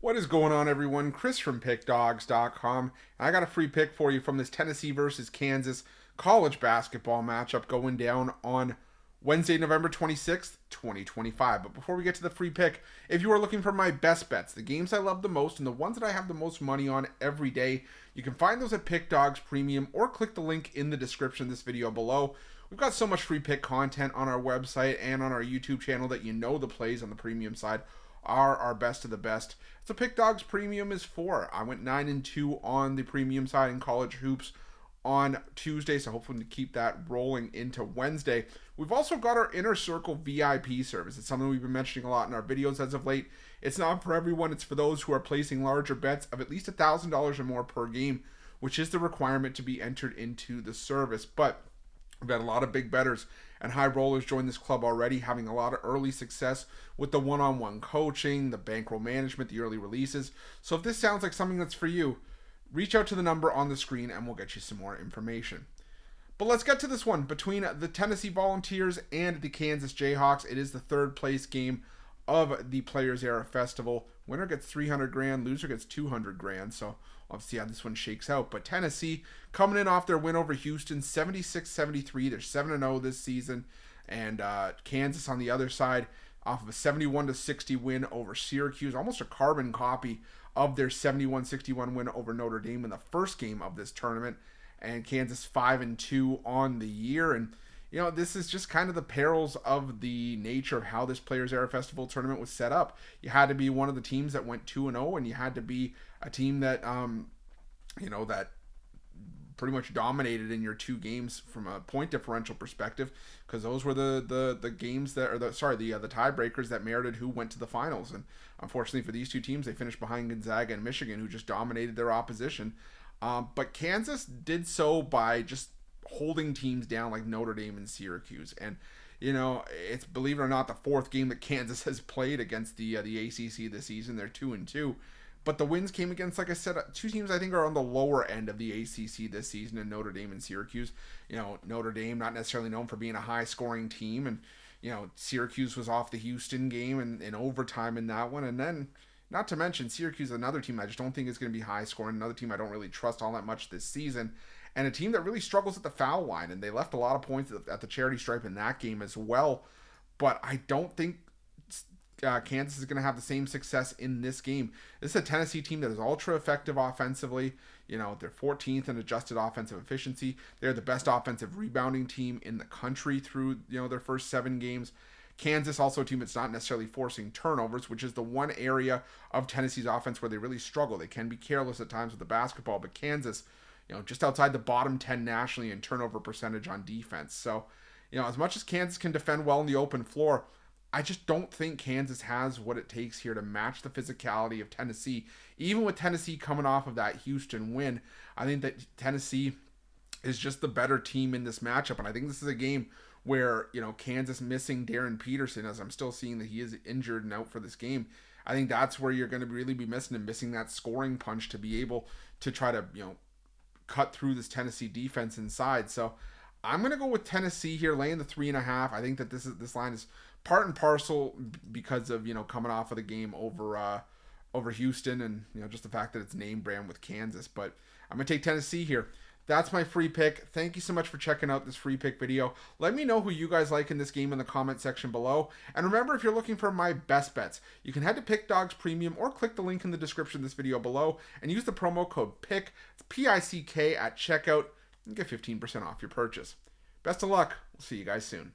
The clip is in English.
What is going on, everyone? Chris from Pickdawgz.com. I got a free pick for you from this Tennessee versus Kansas college basketball matchup going down on Wednesday, November 26th, 2025. But before we get to the free pick, if you are looking for my best bets, the games I love the most and the ones that I have the most money on every day, you can find those at Pickdawgz Premium or click the link in the description of this video below. We've got so much free pick content on our website and on our YouTube channel that you know the plays on the premium side are our best of the best. So Pickdawgz Premium is for. I went 9-2 on the premium side in college hoops on Tuesday, so hopefully to keep that rolling into Wednesday. We've also got our Inner Circle VIP service. It's something we've been mentioning a lot in our videos as of late. It's not for everyone. It's for those who are placing larger bets of at least $1,000 or more per game, which is the requirement to be entered into the service. But we've had a lot of big bettors and high rollers join this club already, having a lot of early success with the one-on-one coaching, the bankroll management, the early releases. So if this sounds like something that's for you, reach out to the number on the screen and we'll get you some more information. But let's get to this one between the Tennessee Volunteers and the Kansas Jayhawks. It is the third place game of the Players Era Festival. Winner gets 300 grand, loser gets 200 grand. So we'll see how this one shakes out. But Tennessee coming in off their win over Houston, 76-73. They're 7-0 this season. And Kansas on the other side off of a 71-60 win over Syracuse. Almost a carbon copy of their 71-61 win over Notre Dame in the first game of this tournament. And Kansas 5-2 on the year. And you know, this is just kind of the perils of the nature of how this Players Era Festival tournament was set up. You had to be one of the teams that went 2-0, and you had to be a team that, that pretty much dominated in your two games from a point differential perspective, because those were the games that, or the tiebreakers that merited who went to the finals. And unfortunately for these two teams, they finished behind Gonzaga and Michigan, who just dominated their opposition. But Kansas did so by just holding teams down like Notre Dame and Syracuse. And you know, it's, believe it or not, the fourth game that Kansas has played against the ACC this season. They're 2-2, but the wins came against, like I said, two teams I think are on the lower end of the ACC this season, in Notre Dame and Syracuse. You know, Notre Dame not necessarily known for being a high scoring team, and you know, Syracuse was off the Houston game and in overtime in that one. And then, not to mention, Syracuse is another team I just don't think is going to be high scoring, another team I don't really trust all that much this season, and a team that really struggles at the foul line, and they left a lot of points at the charity stripe in that game as well. But I don't think Kansas is going to have the same success in this game. This is a Tennessee team that is ultra effective offensively. You know, they're 14th in adjusted offensive efficiency. They're the best offensive rebounding team in the country through, you know, their first 7 games. Kansas, also a team that's not necessarily forcing turnovers, which is the one area of Tennessee's offense where they really struggle. They can be careless at times with the basketball, but Kansas, you know, just outside the bottom 10 nationally in turnover percentage on defense. So, you know, as much as Kansas can defend well in the open floor, I just don't think Kansas has what it takes here to match the physicality of Tennessee. Even with Tennessee coming off of that Houston win, I think that Tennessee is just the better team in this matchup. And I think this is a game where, you know, Kansas missing Darren Peterson, as I'm still seeing that he is injured and out for this game. I think that's where you're going to really be missing him, missing that scoring punch to be able to try to, you know, cut through this Tennessee defense inside. So I'm going to go with Tennessee here, laying the 3.5. I think that this line is part and parcel because of, you know, coming off of the game over Houston, and you know, just the fact that it's name brand with Kansas. But I'm going to take Tennessee here. That's my free pick. Thank you so much for checking out this free pick video. Let me know who you guys like in this game in the comment section below. And remember, if you're looking for my best bets, you can head to Pickdawgz Premium or click the link in the description of this video below and use the promo code PICK, it's P-I-C-K, at checkout and get 15% off your purchase. Best of luck. We'll see you guys soon.